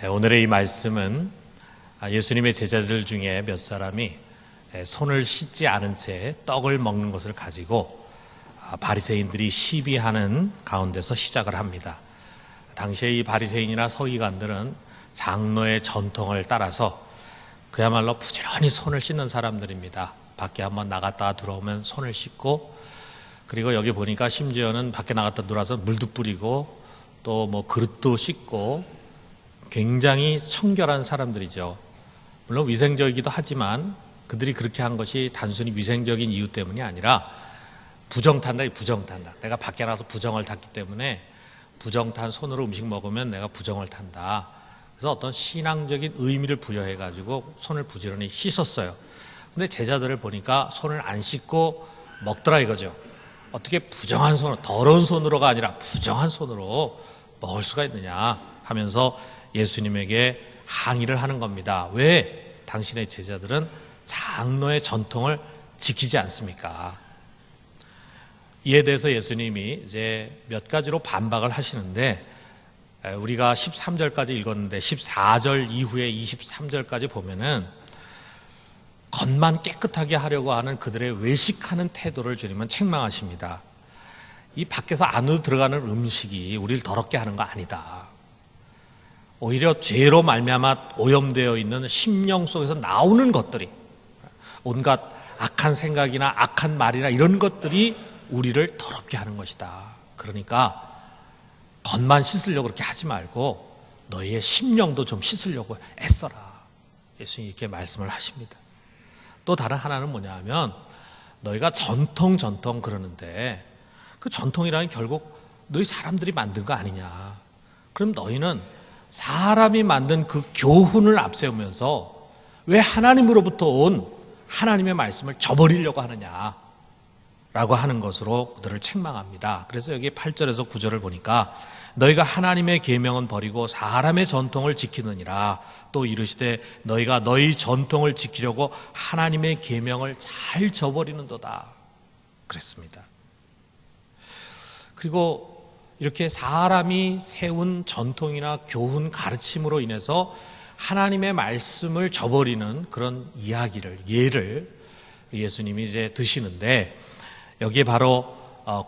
오늘의 이 말씀은 예수님의 제자들 중에 몇 사람이 손을 씻지 않은 채 떡을 먹는 것을 가지고 바리새인들이 시비하는 가운데서 시작을 합니다. 당시에 이 바리새인이나 서기관들은 장로의 전통을 따라서 그야말로 부지런히 손을 씻는 사람들입니다. 밖에 한번 나갔다가 들어오면 손을 씻고, 그리고 여기 보니까 심지어는 밖에 나갔다 들어와서 물도 뿌리고 또 뭐 그릇도 씻고 굉장히 청결한 사람들이죠. 물론 위생적이기도 하지만 그들이 그렇게 한 것이 단순히 위생적인 이유 때문이 아니라 부정탄다. 내가 밖에 나가서 부정을 탔기 때문에 부정탄 손으로 음식 먹으면 내가 부정을 탄다. 그래서 어떤 신앙적인 의미를 부여해가지고 손을 부지런히 씻었어요. 근데 제자들을 보니까 손을 안 씻고 먹더라 이거죠. 어떻게 부정한 손으로, 더러운 손으로가 아니라 부정한 손으로 먹을 수가 있느냐 하면서 예수님에게 항의를 하는 겁니다. 왜 당신의 제자들은 장로의 전통을 지키지 않습니까? 이에 대해서 예수님이 이제 몇 가지로 반박을 하시는데, 우리가 13절까지 읽었는데 14절 이후에 23절까지 보면은 겉만 깨끗하게 하려고 하는 그들의 외식하는 태도를 주님은 책망하십니다. 이 밖에서 안으로 들어가는 음식이 우리를 더럽게 하는 거 아니다. 오히려 죄로 말미암아 오염되어 있는 심령 속에서 나오는 것들이, 온갖 악한 생각이나 악한 말이나 이런 것들이 우리를 더럽게 하는 것이다. 그러니까 겉만 씻으려고 그렇게 하지 말고 너희의 심령도 좀 씻으려고 애써라. 예수님이 이렇게 말씀을 하십니다. 또 다른 하나는 뭐냐 하면, 너희가 전통 그러는데 그 전통이라는 결국 너희 사람들이 만든 거 아니냐. 그럼 너희는 사람이 만든 그 교훈을 앞세우면서 왜 하나님으로부터 온 하나님의 말씀을 저버리려고 하느냐 라고 하는 것으로 그들을 책망합니다. 그래서 여기 8절에서 9절을 보니까 너희가 하나님의 계명은 버리고 사람의 전통을 지키느니라. 또 이르시되 너희가 너희 전통을 지키려고 하나님의 계명을 잘 저버리는도다 그랬습니다. 그리고 이렇게 사람이 세운 전통이나 교훈 가르침으로 인해서 하나님의 말씀을 저버리는 그런 이야기를, 예를 예수님이 이제 드시는데, 여기에 바로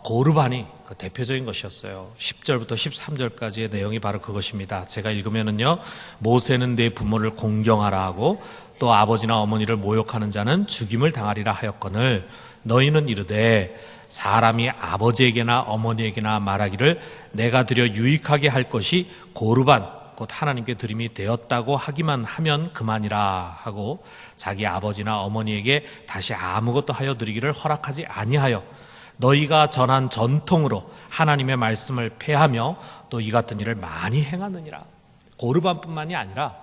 고르반이 그 대표적인 것이었어요. 10절부터 13절까지의 내용이 바로 그것입니다. 제가 읽으면은요, 모세는 내 부모를 공경하라 하고 또 아버지나 어머니를 모욕하는 자는 죽임을 당하리라 하였거늘 너희는 이르되 사람이 아버지에게나 어머니에게나 말하기를 내가 드려 유익하게 할 것이 고르반 곧 하나님께 드림이 되었다고 하기만 하면 그만이라 하고 자기 아버지나 어머니에게 다시 아무것도 하여 드리기를 허락하지 아니하여 너희가 전한 전통으로 하나님의 말씀을 폐하며 또 이 같은 일을 많이 행하느니라. 고르반뿐만이 아니라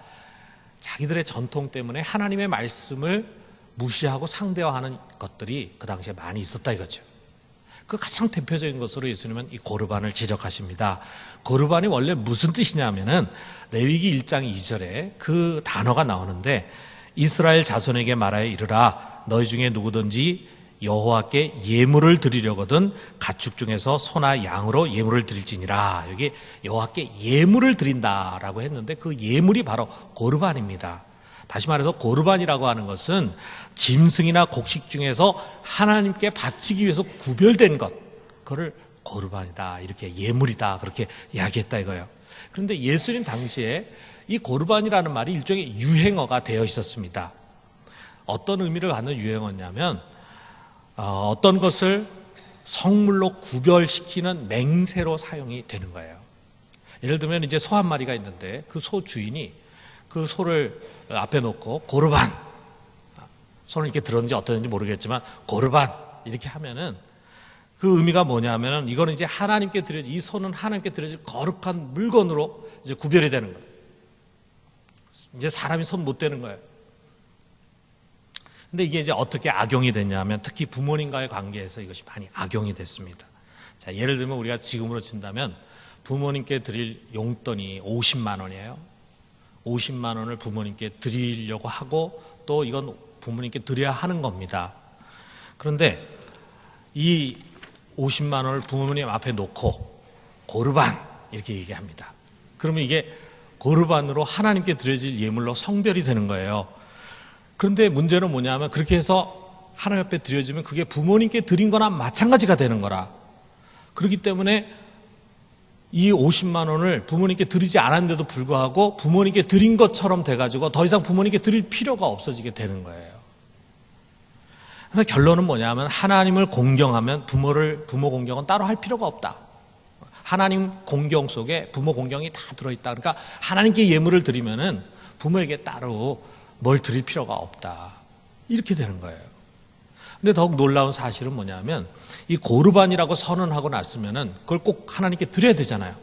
자기들의 전통 때문에 하나님의 말씀을 무시하고 상대화하는 것들이 그 당시에 많이 있었다 이거죠. 그 가장 대표적인 것으로 예수님은 이 고르반을 지적하십니다. 고르반이 원래 무슨 뜻이냐면은 레위기 1장 2절에 그 단어가 나오는데, 이스라엘 자손에게 말하여 이르라 너희 중에 누구든지 여호와께 예물을 드리려거든 가축 중에서 소나 양으로 예물을 드릴지니라. 여기 여호와께 예물을 드린다라고 했는데 그 예물이 바로 고르반입니다. 다시 말해서 고르반이라고 하는 것은 짐승이나 곡식 중에서 하나님께 바치기 위해서 구별된 것, 그거를 고르반이다, 이렇게 예물이다, 그렇게 이야기했다 이거예요. 그런데 예수님 당시에 이 고르반이라는 말이 일종의 유행어가 되어 있었습니다. 어떤 의미를 갖는 유행어냐면 어떤 것을 성물로 구별시키는 맹세로 사용이 되는 거예요. 예를 들면 이제 소 한 마리가 있는데 그 소 주인이 그 소를 앞에 놓고 고르반, 손을 이렇게 들었는지 어떠는지 모르겠지만 고르반 이렇게 하면은 그 의미가 뭐냐면은 이거는 이제 하나님께 드려질, 이 소는 하나님께 드려질 거룩한 물건으로 이제 구별이 되는 거예요. 이제 사람이 손 못 대는 거예요. 근데 이게 이제 어떻게 악용이 됐냐면 특히 부모님과의 관계에서 이것이 많이 악용이 됐습니다. 자, 예를 들면 우리가 지금으로 친다면 부모님께 드릴 용돈이 50만 원이에요. 50만 원을 부모님께 드리려고 하고 또 이건 부모님께 드려야 하는 겁니다. 그런데 이 50만 원을 부모님 앞에 놓고 고르반 이렇게 얘기합니다. 그러면 이게 고르반으로 하나님께 드려질 예물로 성별이 되는 거예요. 그런데 문제는 뭐냐면 그렇게 해서 하나님 앞에 드려지면 그게 부모님께 드린 거나 마찬가지가 되는 거라. 그렇기 때문에 이 50만 원을 부모님께 드리지 않았는데도 불구하고 부모님께 드린 것처럼 돼가지고 더 이상 부모님께 드릴 필요가 없어지게 되는 거예요. 그래서 결론은 뭐냐면 하나님을 공경하면 부모 공경은 따로 할 필요가 없다. 하나님 공경 속에 부모 공경이 다 들어있다. 그러니까 하나님께 예물을 드리면은 부모에게 따로 뭘 드릴 필요가 없다. 이렇게 되는 거예요. 근데 더욱 놀라운 사실은 뭐냐면 이 고르반이라고 선언하고 났으면은 그걸 꼭 하나님께 드려야 되잖아요.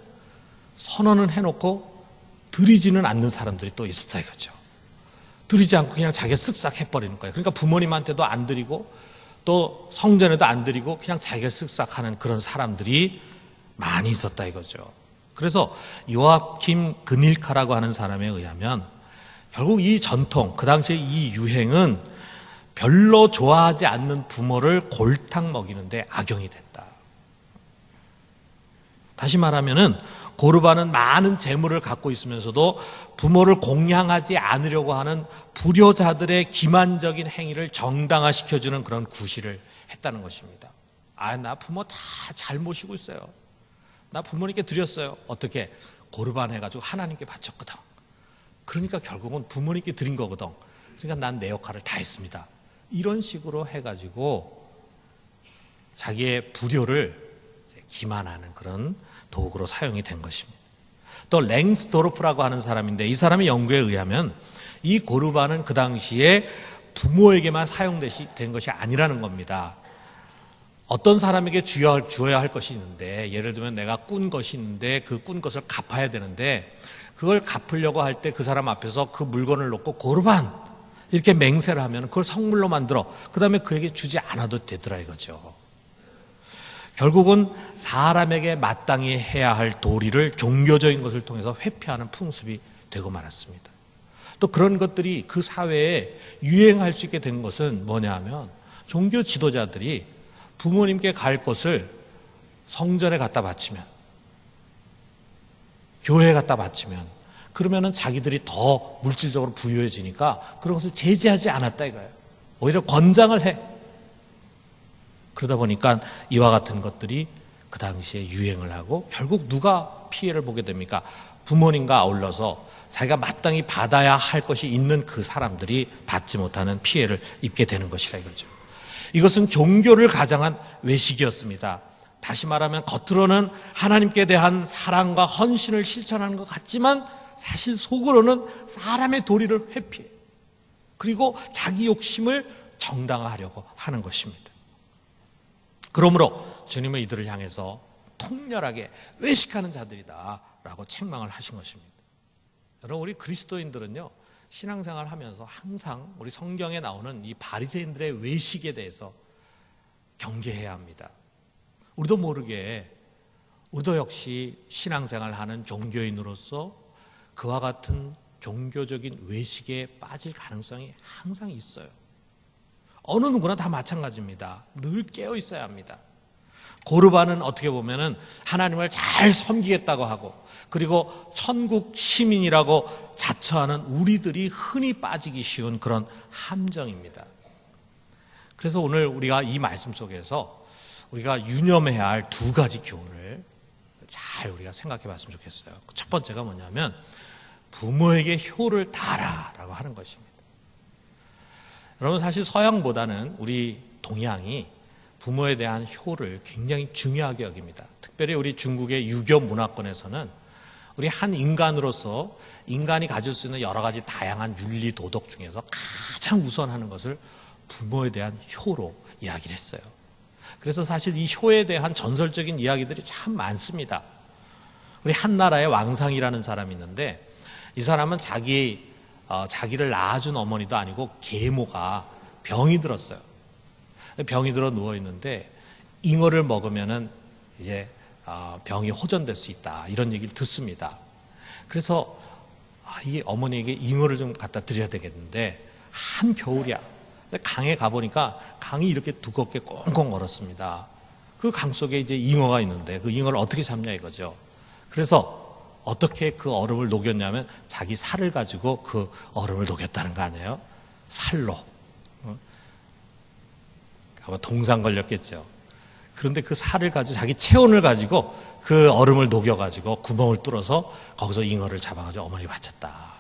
선언은 해놓고 드리지는 않는 사람들이 또 있었다 이거죠. 드리지 않고 그냥 자기가 쓱싹 해버리는 거예요. 그러니까 부모님한테도 안 드리고 또 성전에도 안 드리고 그냥 자기가 쓱싹 하는 그런 사람들이 많이 있었다 이거죠. 그래서 요아킴 그닐카라고 하는 사람에 의하면 결국 이 전통, 그 당시에 이 유행은 별로 좋아하지 않는 부모를 골탕 먹이는데 악용이 됐다. 다시 말하면은 고르반은 많은 재물을 갖고 있으면서도 부모를 공양하지 않으려고 하는 불효자들의 기만적인 행위를 정당화시켜주는 그런 구실을 했다는 것입니다. 나 부모 다 잘 모시고 있어요. 나 부모님께 드렸어요. 어떻게? 고르반 해가지고 하나님께 바쳤거든. 그러니까 결국은 부모님께 드린 거거든. 그러니까 난 내 역할을 다 했습니다. 이런 식으로 해가지고 자기의 불효를 기만하는 그런 도구로 사용이 된 것입니다. 또 랭스도르프라고 하는 사람인데 이 사람의 연구에 의하면 이 고르반은 그 당시에 부모에게만 사용된 것이 아니라는 겁니다. 어떤 사람에게 주어야 할 것이 있는데 예를 들면 내가 꾼 것이 있는데 그 꾼 것을 갚아야 되는데 그걸 갚으려고 할 때 그 사람 앞에서 그 물건을 놓고 고르반 이렇게 맹세를 하면 그걸 성물로 만들어 그 다음에 그에게 주지 않아도 되더라 이거죠. 결국은 사람에게 마땅히 해야 할 도리를 종교적인 것을 통해서 회피하는 풍습이 되고 말았습니다. 또 그런 것들이 그 사회에 유행할 수 있게 된 것은 뭐냐 하면 종교 지도자들이 부모님께 갈 것을 성전에 갖다 바치면 교회에 갖다 바치면 그러면은 자기들이 더 물질적으로 부유해지니까 그런 것을 제재하지 않았다 이거예요. 오히려 권장을 해. 그러다 보니까 이와 같은 것들이 그 당시에 유행을 하고 결국 누가 피해를 보게 됩니까? 부모님과 아울러서 자기가 마땅히 받아야 할 것이 있는 그 사람들이 받지 못하는 피해를 입게 되는 것이라 이거죠. 이것은 종교를 가장한 외식이었습니다. 다시 말하면 겉으로는 하나님께 대한 사랑과 헌신을 실천하는 것 같지만 사실 속으로는 사람의 도리를 회피해. 그리고 자기 욕심을 정당화하려고 하는 것입니다. 그러므로 주님은 이들을 향해서 통렬하게 외식하는 자들이다 라고 책망을 하신 것입니다. 여러분 우리 그리스도인들은요 신앙생활을 하면서 항상 우리 성경에 나오는 이 바리새인들의 외식에 대해서 경계해야 합니다. 우리도 모르게 우리도 역시 신앙생활을 하는 종교인으로서 그와 같은 종교적인 외식에 빠질 가능성이 항상 있어요. 어느 누구나 다 마찬가지입니다. 늘 깨어 있어야 합니다. 고르반은 어떻게 보면은 하나님을 잘 섬기겠다고 하고 그리고 천국 시민이라고 자처하는 우리들이 흔히 빠지기 쉬운 그런 함정입니다. 그래서 오늘 우리가 이 말씀 속에서 우리가 유념해야 할 두 가지 교훈을 잘 우리가 생각해 봤으면 좋겠어요. 첫 번째가 뭐냐면 부모에게 효를 다하라라고 하는 것입니다. 여러분 사실 서양보다는 우리 동양이 부모에 대한 효를 굉장히 중요하게 여깁니다. 특별히 우리 중국의 유교 문화권에서는 우리 한 인간으로서 인간이 가질 수 있는 여러 가지 다양한 윤리 도덕 중에서 가장 우선하는 것을 부모에 대한 효로 이야기를 했어요. 그래서 사실 이 효에 대한 전설적인 이야기들이 참 많습니다. 우리 한나라의 왕상이라는 사람이 있는데 이 사람은 자기를 낳아준 어머니도 아니고 계모가 병이 들었어요. 병이 들어 누워 있는데 잉어를 먹으면은 이제 병이 호전될 수 있다 이런 얘기를 듣습니다. 그래서 이 어머니에게 잉어를 좀 갖다 드려야 되겠는데 한 겨울이야. 강에 가보니까 강이 이렇게 두껍게 꽁꽁 얼었습니다. 그 강 속에 이제 잉어가 있는데 그 잉어를 어떻게 잡냐 이거죠. 그래서 어떻게 그 얼음을 녹였냐면 자기 살을 가지고 그 얼음을 녹였다는 거 아니에요? 살로. 아마 동상 걸렸겠죠. 그런데 그 살을 가지고 자기 체온을 가지고 그 얼음을 녹여가지고 구멍을 뚫어서 거기서 잉어를 잡아가지고 어머니 바쳤다.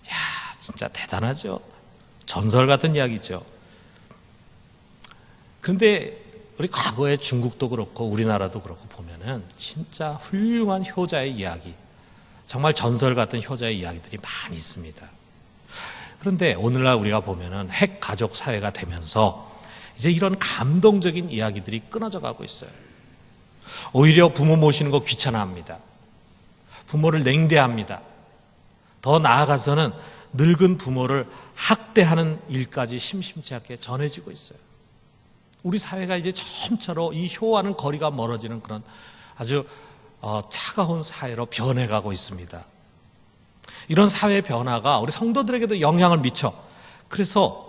이야, 진짜 대단하죠. 전설 같은 이야기죠. 그런데 우리 과거에 중국도 그렇고 우리나라도 그렇고 보면은 진짜 훌륭한 효자의 이야기, 정말 전설 같은 효자의 이야기들이 많이 있습니다. 그런데 오늘날 우리가 보면은 핵 가족 사회가 되면서 이제 이런 감동적인 이야기들이 끊어져 가고 있어요. 오히려 부모 모시는 거 귀찮아합니다. 부모를 냉대합니다. 더 나아가서는 늙은 부모를 학대하는 일까지 심심치 않게 전해지고 있어요. 우리 사회가 이제 점차로 이 효와는 거리가 멀어지는 그런 아주 차가운 사회로 변해가고 있습니다. 이런 사회 변화가 우리 성도들에게도 영향을 미쳐. 그래서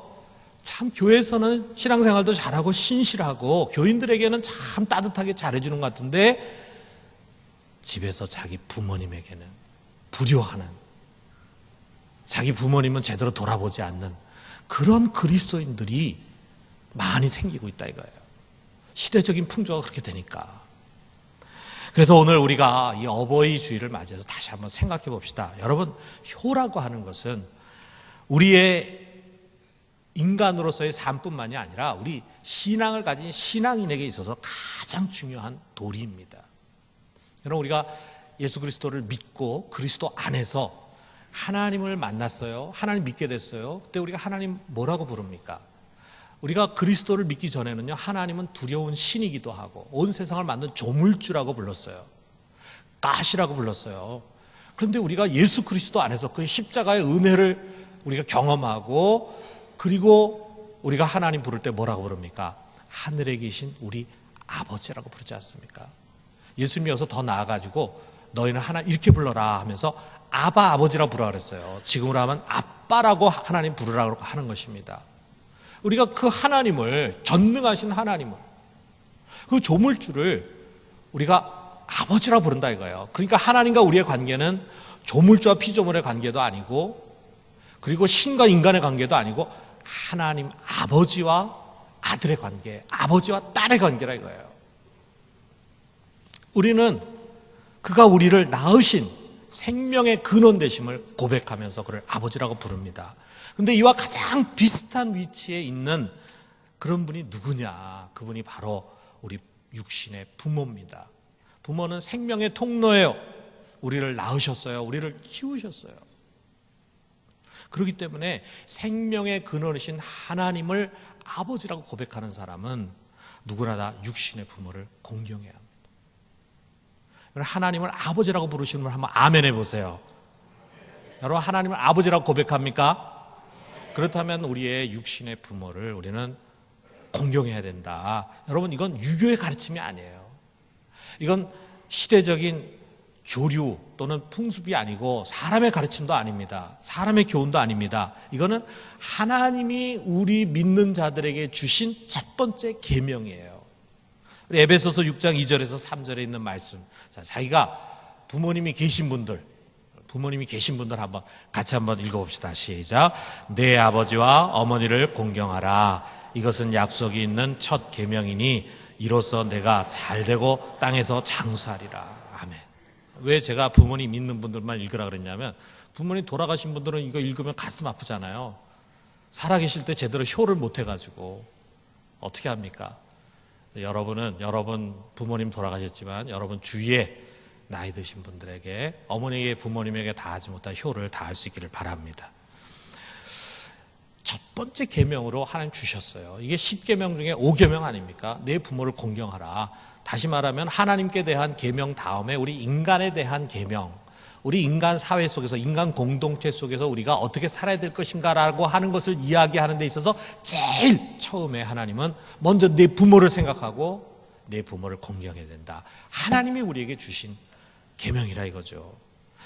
참 교회에서는 신앙생활도 잘하고 신실하고 교인들에게는 참 따뜻하게 잘해주는 것 같은데 집에서 자기 부모님에게는 불효하는, 자기 부모님은 제대로 돌아보지 않는 그런 그리스도인들이 많이 생기고 있다 이거예요. 시대적인 풍조가 그렇게 되니까. 그래서 오늘 우리가 이 어버이 주일을 맞이해서 다시 한번 생각해 봅시다. 여러분, 효라고 하는 것은 우리의 인간으로서의 삶뿐만이 아니라 우리 신앙을 가진 신앙인에게 있어서 가장 중요한 도리입니다. 여러분, 우리가 예수 그리스도를 믿고 그리스도 안에서 하나님을 만났어요. 하나님 믿게 됐어요. 그때 우리가 하나님 뭐라고 부릅니까? 우리가 그리스도를 믿기 전에는요, 하나님은 두려운 신이기도 하고 온 세상을 만든 조물주라고 불렀어요. 가시라고 불렀어요. 그런데 우리가 예수 그리스도 안에서 그 십자가의 은혜를 우리가 경험하고 그리고 우리가 하나님 부를 때 뭐라고 부릅니까? 하늘에 계신 우리 아버지라고 부르지 않습니까? 예수님이 더 나아가지고 너희는 하나님 이렇게 불러라 하면서 아바 아버지라고 부르라 그랬어요. 지금으로 하면 아빠라고 하나님 부르라고 하는 것입니다. 우리가 그 하나님을, 전능하신 하나님을, 그 조물주를 우리가 아버지라 부른다 이거예요. 그러니까 하나님과 우리의 관계는 조물주와 피조물의 관계도 아니고 그리고 신과 인간의 관계도 아니고 하나님 아버지와 아들의 관계, 아버지와 딸의 관계라 이거예요. 우리는 그가 우리를 낳으신 생명의 근원 되심을 고백하면서 그를 아버지라고 부릅니다. 그런데 이와 가장 비슷한 위치에 있는 그런 분이 누구냐? 그분이 바로 우리 육신의 부모입니다. 부모는 생명의 통로예요. 우리를 낳으셨어요. 우리를 키우셨어요. 그렇기 때문에 생명의 근원이신 하나님을 아버지라고 고백하는 사람은 누구나 다 육신의 부모를 공경해야 합니다. 하나님을 아버지라고 부르시는 분 한번 아멘 해보세요. 여러분, 하나님을 아버지라고 고백합니까? 그렇다면 우리의 육신의 부모를 우리는 공경해야 된다. 여러분, 이건 유교의 가르침이 아니에요. 이건 시대적인 조류 또는 풍습이 아니고 사람의 가르침도 아닙니다. 사람의 교훈도 아닙니다. 이거는 하나님이 우리 믿는 자들에게 주신 첫 번째 계명이에요. 에베소서 6장 2절에서 3절에 있는 말씀. 자, 자기가 부모님이 계신 분들 한번 같이 한번 읽어봅시다. 시작. 내 아버지와 어머니를 공경하라. 이것은 약속이 있는 첫 계명이니 이로써 내가 잘되고 땅에서 장수하리라. 아멘. 왜 제가 부모님 믿는 분들만 읽으라 그랬냐면 부모님 돌아가신 분들은 이거 읽으면 가슴 아프잖아요. 살아계실 때 제대로 효를 못 해가지고 어떻게 합니까? 여러분 부모님 돌아가셨지만 여러분 주위에 나이 드신 분들에게 어머니에게 부모님에게 다하지 못한 효를 다할 수 있기를 바랍니다. 첫 번째 계명으로 하나님 주셨어요. 이게 10계명 중에 5계명 아닙니까? 내 부모를 공경하라. 다시 말하면 하나님께 대한 계명 다음에 우리 인간에 대한 계명, 우리 인간 사회 속에서 인간 공동체 속에서 우리가 어떻게 살아야 될 것인가라고 하는 것을 이야기하는 데 있어서 제일 처음에 하나님은 먼저 내 부모를 생각하고 내 부모를 공경해야 된다. 하나님이 우리에게 주신 계명이라 이거죠.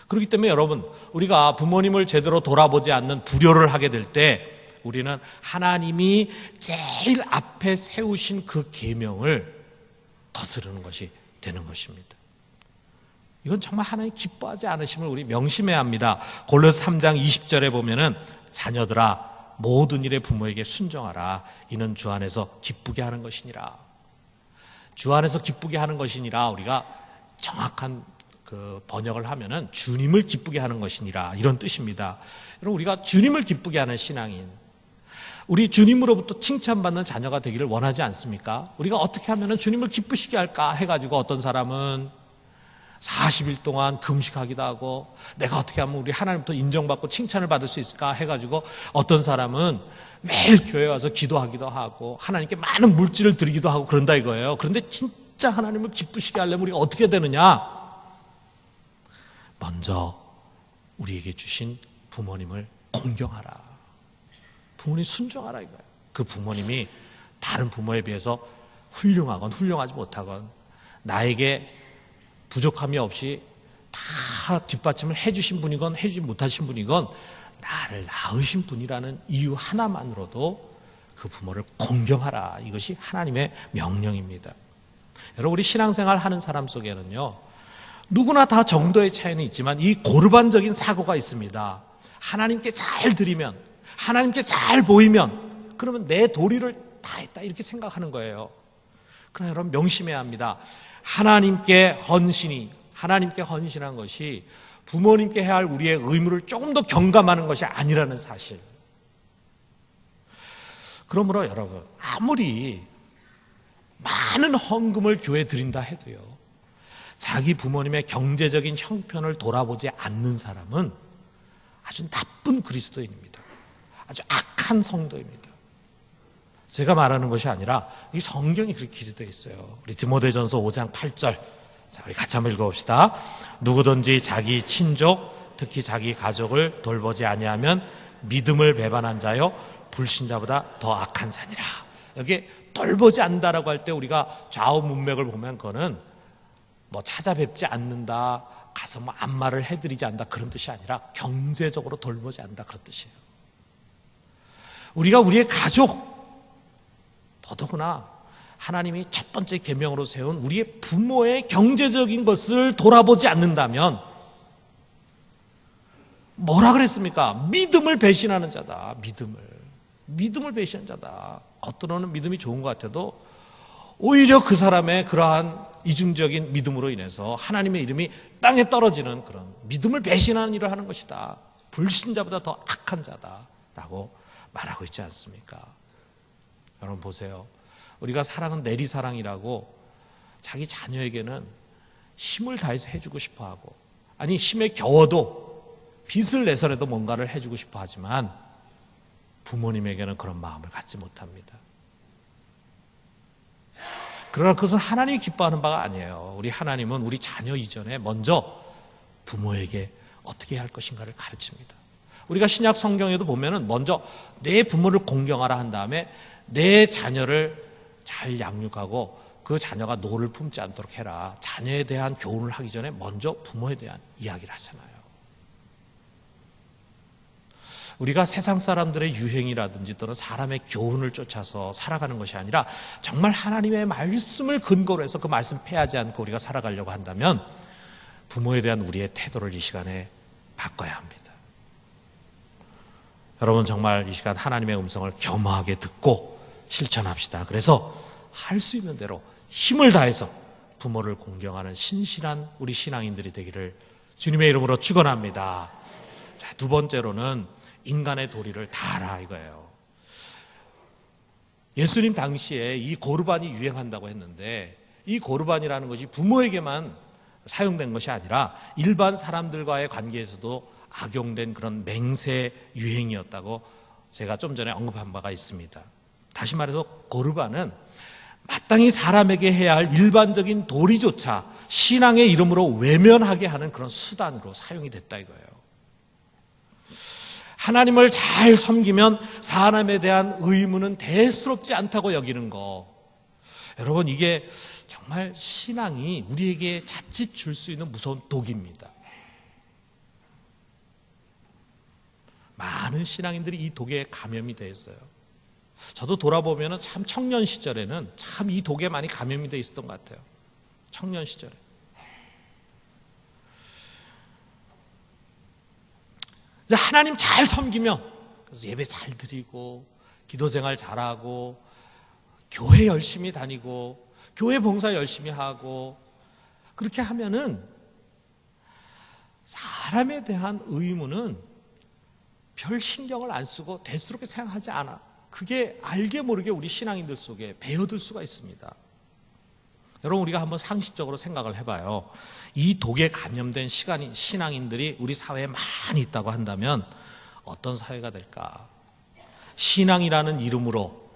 그렇기 때문에 여러분, 우리가 부모님을 제대로 돌아보지 않는 불효를 하게 될 때 우리는 하나님이 제일 앞에 세우신 그 계명을 거스르는 것이 되는 것입니다. 이건 정말 하나님 기뻐하지 않으심을 우리 명심해야 합니다. 골로새 3장 20절에 보면은 자녀들아 모든 일에 부모에게 순종하라. 이는 주 안에서 기쁘게 하는 것이니라. 주 안에서 기쁘게 하는 것이니라. 우리가 정확한 그 번역을 하면은 주님을 기쁘게 하는 것이니라 이런 뜻입니다. 여러분 우리가 주님을 기쁘게 하는 신앙인, 우리 주님으로부터 칭찬받는 자녀가 되기를 원하지 않습니까? 우리가 어떻게 하면은 주님을 기쁘시게 할까 해가지고 어떤 사람은 40일 동안 금식하기도 하고 내가 어떻게 하면 우리 하나님부터 인정받고 칭찬을 받을 수 있을까 해가지고 어떤 사람은 매일 교회 와서 기도하기도 하고 하나님께 많은 물질을 드리기도 하고 그런다 이거예요. 그런데 진짜 하나님을 기쁘시게 하려면 우리가 어떻게 되느냐? 먼저 우리에게 주신 부모님을 공경하라. 부모님 순종하라 이거예요. 그 부모님이 다른 부모에 비해서 훌륭하건 훌륭하지 못하건 나에게 부족함이 없이 다 뒷받침을 해주신 분이건 해주지 못하신 분이건 나를 낳으신 분이라는 이유 하나만으로도 그 부모를 공경하라. 이것이 하나님의 명령입니다. 여러분 우리 신앙생활 하는 사람 속에는요. 누구나 다 정도의 차이는 있지만 이 고르반적인 사고가 있습니다. 하나님께 잘 드리면 하나님께 잘 보이면 그러면 내 도리를 다 했다 이렇게 생각하는 거예요. 그러나 여러분 명심해야 합니다. 하나님께 헌신한 것이 부모님께 해야 할 우리의 의무를 조금 더 경감하는 것이 아니라는 사실. 그러므로 여러분 아무리 많은 헌금을 교회에 드린다 해도요. 자기 부모님의 경제적인 형편을 돌아보지 않는 사람은 아주 나쁜 그리스도인입니다. 아주 악한 성도입니다. 제가 말하는 것이 아니라 이 성경이 그렇게 기록되어 있어요. 우리 디모데전서 5장 8절. 자, 우리 같이 한번 읽어봅시다. 누구든지 자기 친족, 특히 자기 가족을 돌보지 아니하면 믿음을 배반한 자요 불신자보다 더 악한 자니라. 여기 돌보지 않는다라고 할 때 우리가 좌우 문맥을 보면 그거는 뭐 찾아뵙지 않는다, 가서 뭐 안마를 해드리지 않는다 그런 뜻이 아니라 경제적으로 돌보지 않는다 그런 뜻이에요. 우리가 우리의 가족, 더더구나 하나님이 첫 번째 계명으로 세운 우리의 부모의 경제적인 것을 돌아보지 않는다면 뭐라 그랬습니까? 믿음을 배신하는 자다. 믿음을 배신하는 자다. 겉으로는 믿음이 좋은 것 같아도 오히려 그 사람의 그러한 이중적인 믿음으로 인해서 하나님의 이름이 땅에 떨어지는 그런 믿음을 배신하는 일을 하는 것이다. 불신자보다 더 악한 자다라고 말하고 있지 않습니까? 여러분 보세요. 우리가 사랑은 내리사랑이라고 자기 자녀에게는 힘을 다해서 해주고 싶어하고 아니 힘에 겨워도 빚을 내서라도 뭔가를 해주고 싶어 하지만 부모님에게는 그런 마음을 갖지 못합니다. 그러나 그것은 하나님이 기뻐하는 바가 아니에요. 우리 하나님은 우리 자녀 이전에 먼저 부모에게 어떻게 해야 할 것인가를 가르칩니다. 우리가 신약 성경에도 보면은 먼저 내 부모를 공경하라 한 다음에 내 자녀를 잘 양육하고 그 자녀가 노를 품지 않도록 해라. 자녀에 대한 교훈을 하기 전에 먼저 부모에 대한 이야기를 하잖아요. 우리가 세상 사람들의 유행이라든지 또는 사람의 교훈을 쫓아서 살아가는 것이 아니라 정말 하나님의 말씀을 근거로 해서 그 말씀 패하지 않고 우리가 살아가려고 한다면 부모에 대한 우리의 태도를 이 시간에 바꿔야 합니다. 여러분 정말 이 시간 하나님의 음성을 겸허하게 듣고 실천합시다. 그래서 할 수 있는 대로 힘을 다해서 부모를 공경하는 신실한 우리 신앙인들이 되기를 주님의 이름으로 축원합니다. 자, 두 번째로는 인간의 도리를 다하라 이거예요. 예수님 당시에 이 고르반이 유행한다고 했는데 이 고르반이라는 것이 부모에게만 사용된 것이 아니라 일반 사람들과의 관계에서도 악용된 그런 맹세 유행이었다고 제가 좀 전에 언급한 바가 있습니다. 다시 말해서 고르반은 마땅히 사람에게 해야 할 일반적인 도리조차 신앙의 이름으로 외면하게 하는 그런 수단으로 사용이 됐다 이거예요. 하나님을 잘 섬기면 사람에 대한 의무는 대수롭지 않다고 여기는 거. 여러분 이게 정말 신앙이 우리에게 자칫 줄 수 있는 무서운 독입니다. 많은 신앙인들이 이 독에 감염이 되어 있어요. 저도 돌아보면 참 청년 시절에는 참 이 독에 많이 감염이 되어 있었던 것 같아요. 청년 시절에. 이제 하나님 잘 섬기며, 그래서 예배 잘 드리고 기도 생활 잘하고 교회 열심히 다니고 교회 봉사 열심히 하고, 그렇게 하면은 사람에 대한 의무는 별 신경을 안 쓰고 대수롭게 생각하지 않아. 그게 알게 모르게 우리 신앙인들 속에 배어들 수가 있습니다. 여러분, 우리가 한번 상식적으로 생각을 해봐요. 이 독에 감염된 신앙인들이 우리 사회에 많이 있다고 한다면 어떤 사회가 될까? 신앙이라는 이름으로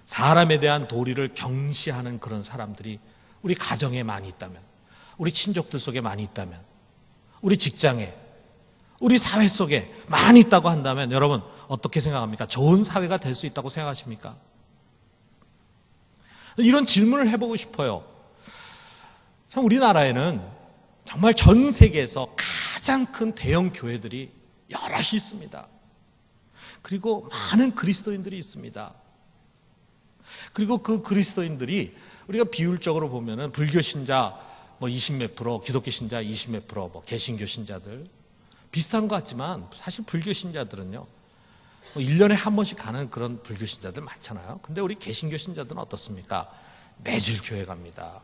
사람에 대한 도리를 경시하는 그런 사람들이 우리 가정에 많이 있다면, 우리 친족들 속에 많이 있다면, 우리 직장에, 우리 사회 속에 많이 있다고 한다면 여러분 어떻게 생각합니까? 좋은 사회가 될 수 있다고 생각하십니까? 이런 질문을 해보고 싶어요. 참 우리나라에는 정말 전 세계에서 가장 큰 대형 교회들이 여럿이 있습니다. 그리고 많은 그리스도인들이 있습니다. 그리고 그 그리스도인들이 우리가 비율적으로 보면은 불교 신자 뭐 20몇 프로, 기독교 신자 20몇 프로, 뭐 개신교 신자들 비슷한 것 같지만 사실 불교 신자들은요, 뭐 1년에 한 번씩 가는 그런 불교 신자들 많잖아요. 근데 우리 개신교 신자들은 어떻습니까? 매주 교회 갑니다.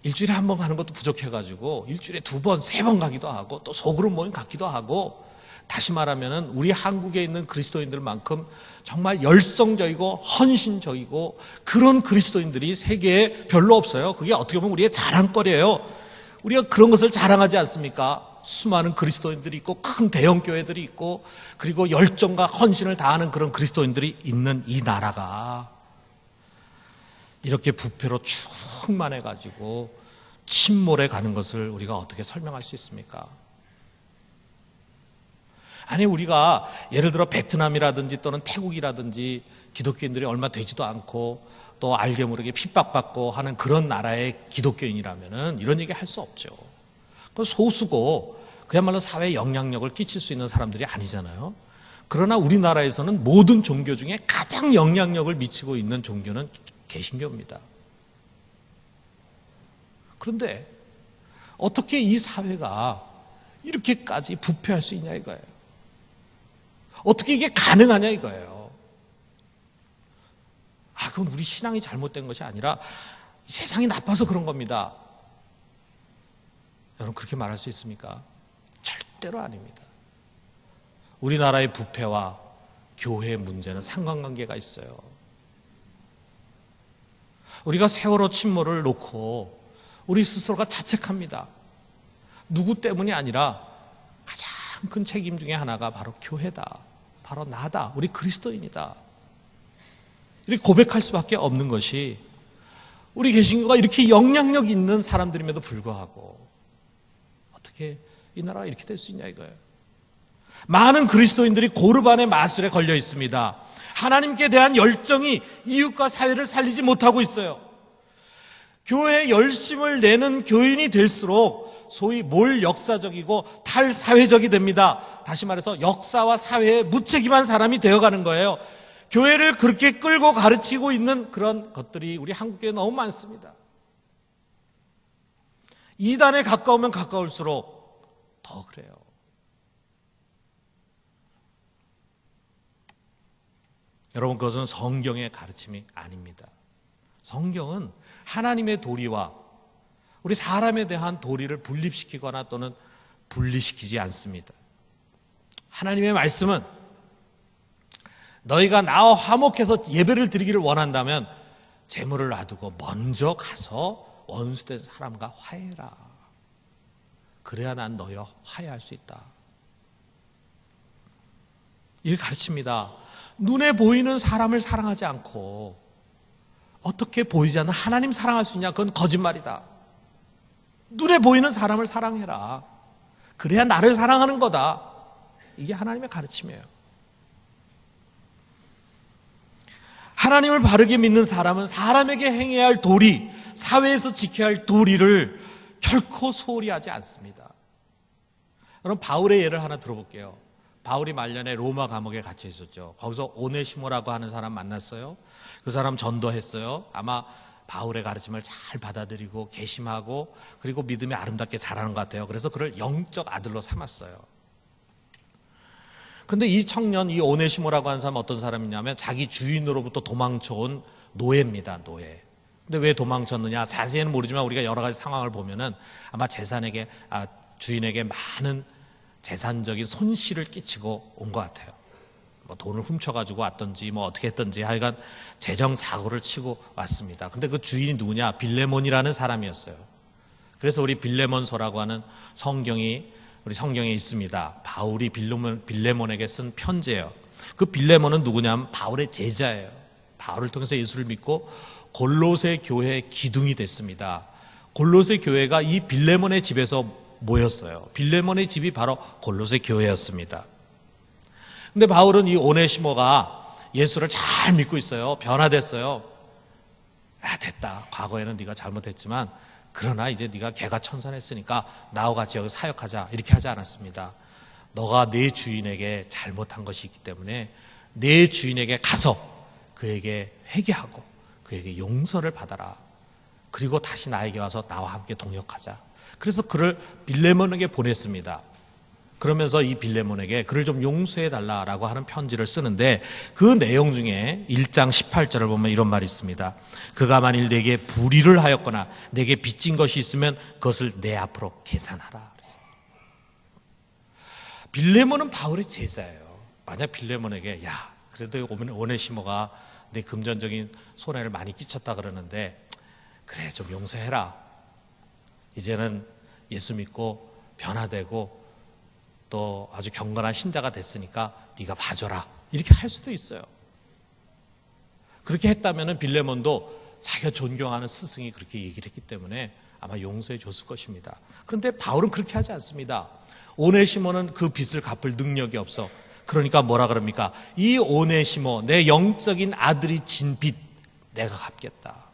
일주일에 한 번 가는 것도 부족해가지고 일주일에 2번, 3번 가기도 하고 또 소그룹 모임 갖기도 하고, 다시 말하면은 우리 한국에 있는 그리스도인들만큼 정말 열성적이고 헌신적이고 그런 그리스도인들이 세계에 별로 없어요. 그게 어떻게 보면 우리의 자랑거리예요. 우리가 그런 것을 자랑하지 않습니까? 수많은 그리스도인들이 있고 큰 대형 교회들이 있고 그리고 열정과 헌신을 다하는 그런 그리스도인들이 있는 이 나라가 이렇게 부패로 충만해가지고 침몰해 가는 것을 우리가 어떻게 설명할 수 있습니까? 아니, 우리가 예를 들어 베트남이라든지 또는 태국이라든지 기독교인들이 얼마 되지도 않고 또 알게 모르게 핍박받고 하는 그런 나라의 기독교인이라면은 이런 얘기 할 수 없죠. 그 소수고 그야말로 사회에 영향력을 끼칠 수 있는 사람들이 아니잖아요. 그러나 우리나라에서는 모든 종교 중에 가장 영향력을 미치고 있는 종교는 개신교입니다. 그런데 어떻게 이 사회가 이렇게까지 부패할 수 있냐 이거예요. 어떻게 이게 가능하냐 이거예요. 그건 우리 신앙이 잘못된 것이 아니라 세상이 나빠서 그런 겁니다. 여러분, 그렇게 말할 수 있습니까? 절대로 아닙니다. 우리나라의 부패와 교회의 문제는 상관관계가 있어요. 우리가 세월호 침몰을 놓고 우리 스스로가 자책합니다. 누구 때문이 아니라 가장 큰 책임 중에 하나가 바로 교회다. 바로 나다. 우리 그리스도인이다. 이렇게 고백할 수밖에 없는 것이, 우리 개신교가 이렇게 영향력 있는 사람들임에도 불구하고 어떻게 이 나라가 이렇게 될 수 있냐 이거예요. 많은 그리스도인들이 고르반의 마술에 걸려 있습니다. 하나님께 대한 열정이 이웃과 사회를 살리지 못하고 있어요. 교회에 열심을 내는 교인이 될수록 소위 몰 역사적이고 탈사회적이 됩니다. 다시 말해서 역사와 사회에 무책임한 사람이 되어가는 거예요. 교회를 그렇게 끌고 가르치고 있는 그런 것들이 우리 한국교회에 너무 많습니다. 이단에 가까우면 가까울수록 더 그래요. 여러분, 그것은 성경의 가르침이 아닙니다. 성경은 하나님의 도리와 우리 사람에 대한 도리를 분립시키거나 또는 분리시키지 않습니다. 하나님의 말씀은 너희가 나와 화목해서 예배를 드리기를 원한다면 재물을 놔두고 먼저 가서 원수된 사람과 화해해라. 그래야 난 너희와 화해할 수 있다. 이를 가르칩니다. 눈에 보이는 사람을 사랑하지 않고 어떻게 보이지 않는 하나님 사랑할 수 있냐? 그건 거짓말이다. 눈에 보이는 사람을 사랑해라. 그래야 나를 사랑하는 거다. 이게 하나님의 가르침이에요. 하나님을 바르게 믿는 사람은 사람에게 행해야 할 도리, 사회에서 지켜야 할 도리를 결코 소홀히 하지 않습니다. 여러분, 바울의 예를 하나 들어볼게요. 바울이 말년에 로마 감옥에 갇혀 있었죠. 거기서 오네시모라고 하는 사람 만났어요. 그 사람 전도했어요. 아마 바울의 가르침을 잘 받아들이고 개심하고 그리고 믿음이 아름답게 자라는 것 같아요. 그래서 그를 영적 아들로 삼았어요. 그런데 이 청년, 이 오네시모라고 하는 사람은 어떤 사람이냐면 자기 주인으로부터 도망쳐온 노예입니다. 노예. 근데 왜 도망쳤느냐? 자세히는 모르지만 우리가 여러 가지 상황을 보면은 아마 주인에게 많은 재산적인 손실을 끼치고 온 것 같아요. 뭐 돈을 훔쳐가지고 왔던지 뭐 어떻게 했던지 하여간 재정 사고를 치고 왔습니다. 근데 그 주인이 누구냐? 빌레몬이라는 사람이었어요. 그래서 우리 빌레몬서라고 하는 우리 성경에 있습니다. 바울이 빌레몬에게 쓴 편지예요. 그 빌레몬은 누구냐면 바울의 제자예요. 바울을 통해서 예수를 믿고 골로새 교회의 기둥이 됐습니다. 골로새 교회가 이 빌레몬의 집에서 모였어요. 빌레몬의 집이 바로 골로새 교회였습니다. 근데 바울은 이 오네시모가 예수를 잘 믿고 있어요. 변화됐어요. 됐다. 과거에는 네가 잘못했지만 그러나 이제 네가 개가천선했으니까 나와 같이 여기 사역하자. 이렇게 하지 않았습니다. 너가 내 주인에게 잘못한 것이 있기 때문에 내 주인에게 가서 그에게 회개하고 그에게 용서를 받아라. 그리고 다시 나에게 와서 나와 함께 동역하자. 그래서 그를 빌레몬에게 보냈습니다. 그러면서 이 빌레몬에게 그를 좀 용서해달라라고 하는 편지를 쓰는데 그 내용 중에 1장 18절을 보면 이런 말이 있습니다. 그가 만일 내게 불의를 하였거나 내게 빚진 것이 있으면 그것을 내 앞으로 계산하라. 빌레몬은 바울의 제자예요. 만약 빌레몬에게 그래도 오네시모가 내 금전적인 손해를 많이 끼쳤다 그러는데 그래 좀 용서해라. 이제는 예수 믿고 변화되고 또 아주 경건한 신자가 됐으니까 네가 봐줘라. 이렇게 할 수도 있어요. 그렇게 했다면 빌레몬도 자기가 존경하는 스승이 그렇게 얘기를 했기 때문에 아마 용서해 줬을 것입니다. 그런데 바울은 그렇게 하지 않습니다. 오네시모는 그 빚을 갚을 능력이 없어. 그러니까 뭐라 그럽니까? 이 오네시모, 내 영적인 아들이 진 빚 내가 갚겠다.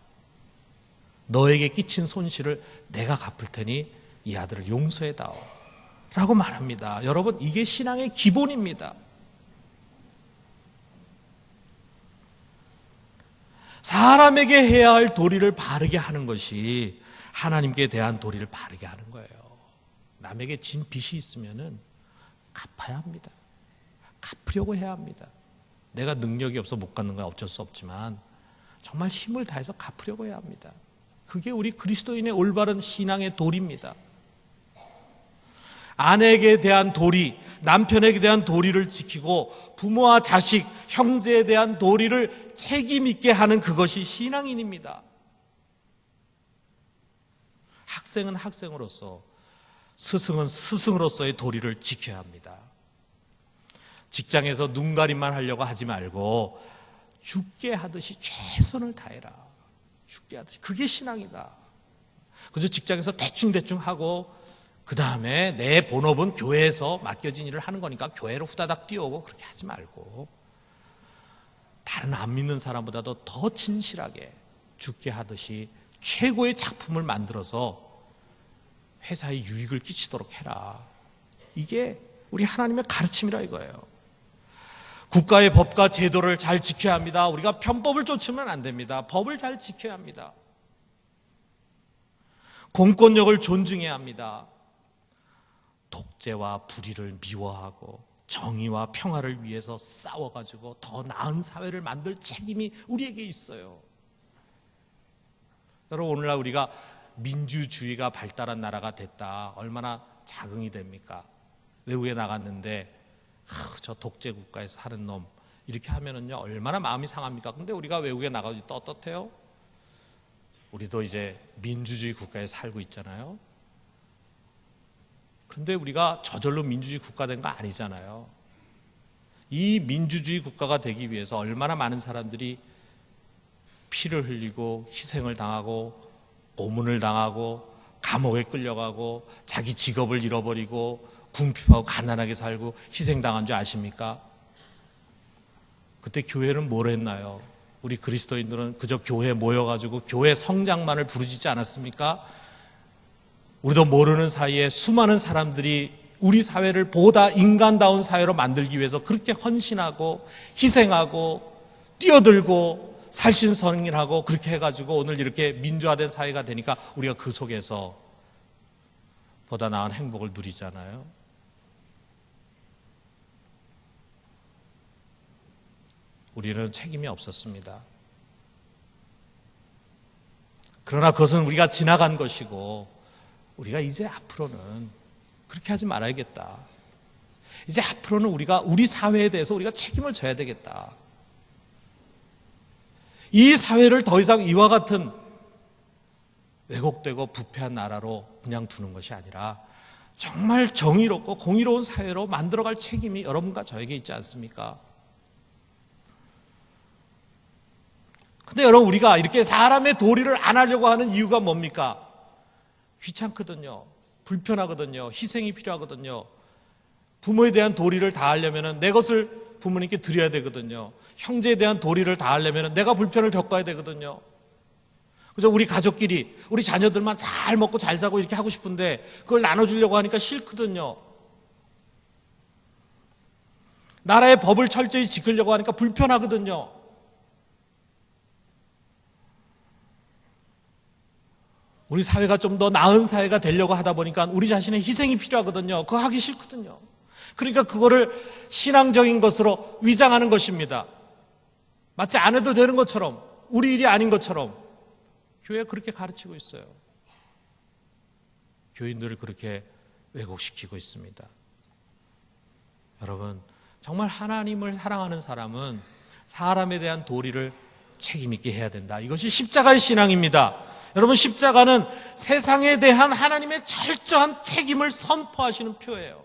너에게 끼친 손실을 내가 갚을 테니 이 아들을 용서해다오. 라고 말합니다. 여러분, 이게 신앙의 기본입니다. 사람에게 해야 할 도리를 바르게 하는 것이 하나님께 대한 도리를 바르게 하는 거예요. 남에게 진 빚이 있으면은 갚아야 합니다. 갚으려고 해야 합니다. 내가 능력이 없어 못 갚는 건 어쩔 수 없지만 정말 힘을 다해서 갚으려고 해야 합니다. 그게 우리 그리스도인의 올바른 신앙의 도리입니다. 아내에게 대한 도리, 남편에게 대한 도리를 지키고 부모와 자식, 형제에 대한 도리를 책임 있게 하는 그것이 신앙인입니다. 학생은 학생으로서, 스승은 스승으로서의 도리를 지켜야 합니다. 직장에서 눈가림만 하려고 하지 말고 죽게 하듯이 최선을 다해라. 죽게 하듯이. 그게 신앙이다. 그저 직장에서 대충대충 하고 그 다음에 내 본업은 교회에서 맡겨진 일을 하는 거니까 교회로 후다닥 뛰어오고 그렇게 하지 말고 다른 안 믿는 사람보다도 더 진실하게 죽게 하듯이 최고의 작품을 만들어서 회사에 유익을 끼치도록 해라. 이게 우리 하나님의 가르침이라 이거예요. 국가의 법과 제도를 잘 지켜야 합니다. 우리가 편법을 쫓으면 안 됩니다. 법을 잘 지켜야 합니다. 공권력을 존중해야 합니다. 독재와 불의를 미워하고 정의와 평화를 위해서 싸워가지고 더 나은 사회를 만들 책임이 우리에게 있어요. 여러분, 오늘날 우리가 민주주의가 발달한 나라가 됐다. 얼마나 자긍이 됩니까? 외국에 나갔는데 저 독재 국가에서 사는 놈 이렇게 하면은요 얼마나 마음이 상합니까? 근데 우리가 외국에 나가서 떳떳해요? 우리도 이제 민주주의 국가에 살고 있잖아요. 그런데 우리가 저절로 민주주의 국가 된 거 아니잖아요. 이 민주주의 국가가 되기 위해서 얼마나 많은 사람들이 피를 흘리고 희생을 당하고 고문을 당하고 감옥에 끌려가고 자기 직업을 잃어버리고 궁핍하고 가난하게 살고 희생당한 줄 아십니까? 그때 교회는 뭘 했나요? 우리 그리스도인들은 그저 교회에 모여가지고 교회 성장만을 부르짖지 않았습니까? 우리도 모르는 사이에 수많은 사람들이 우리 사회를 보다 인간다운 사회로 만들기 위해서 그렇게 헌신하고 희생하고 뛰어들고 살신성인하고 그렇게 해가지고 오늘 이렇게 민주화된 사회가 되니까 우리가 그 속에서 보다 나은 행복을 누리잖아요. 우리는 책임이 없었습니다. 그러나 그것은 우리가 지나간 것이고 우리가 이제 앞으로는 그렇게 하지 말아야겠다. 이제 앞으로는 우리가 우리 사회에 대해서 우리가 책임을 져야 되겠다. 이 사회를 더 이상 이와 같은 왜곡되고 부패한 나라로 그냥 두는 것이 아니라 정말 정의롭고 공의로운 사회로 만들어갈 책임이 여러분과 저에게 있지 않습니까? 근데 여러분, 우리가 이렇게 사람의 도리를 안 하려고 하는 이유가 뭡니까? 귀찮거든요. 불편하거든요. 희생이 필요하거든요. 부모에 대한 도리를 다 하려면 내 것을 부모님께 드려야 되거든요. 형제에 대한 도리를 다 하려면 내가 불편을 겪어야 되거든요. 그래서 우리 가족끼리, 우리 자녀들만 잘 먹고 잘 사고 이렇게 하고 싶은데 그걸 나눠주려고 하니까 싫거든요. 나라의 법을 철저히 지키려고 하니까 불편하거든요. 우리 사회가 좀 더 나은 사회가 되려고 하다 보니까 우리 자신의 희생이 필요하거든요. 그거 하기 싫거든요. 그러니까 그거를 신앙적인 것으로 위장하는 것입니다. 마치 안 해도 되는 것처럼, 우리 일이 아닌 것처럼 교회가 그렇게 가르치고 있어요. 교인들을 그렇게 왜곡시키고 있습니다. 여러분, 정말 하나님을 사랑하는 사람은 사람에 대한 도리를 책임있게 해야 된다. 이것이 십자가의 신앙입니다. 여러분, 십자가는 세상에 대한 하나님의 철저한 책임을 선포하시는 표예요.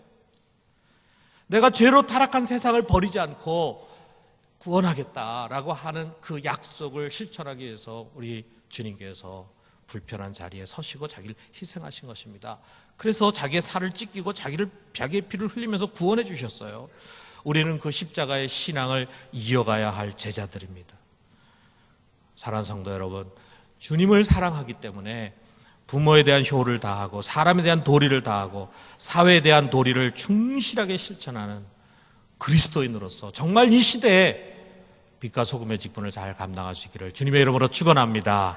내가 죄로 타락한 세상을 버리지 않고 구원하겠다라고 하는 그 약속을 실천하기 위해서 우리 주님께서 불편한 자리에 서시고 자기를 희생하신 것입니다. 그래서 자기의 살을 찢기고 자기의 피를 흘리면서 구원해 주셨어요. 우리는 그 십자가의 신앙을 이어가야 할 제자들입니다. 사랑하는 성도 여러분, 주님을 사랑하기 때문에 부모에 대한 효를 다하고 사람에 대한 도리를 다하고 사회에 대한 도리를 충실하게 실천하는 그리스도인으로서 정말 이 시대에 빛과 소금의 직분을 잘 감당할 수 있기를 주님의 이름으로 축원합니다.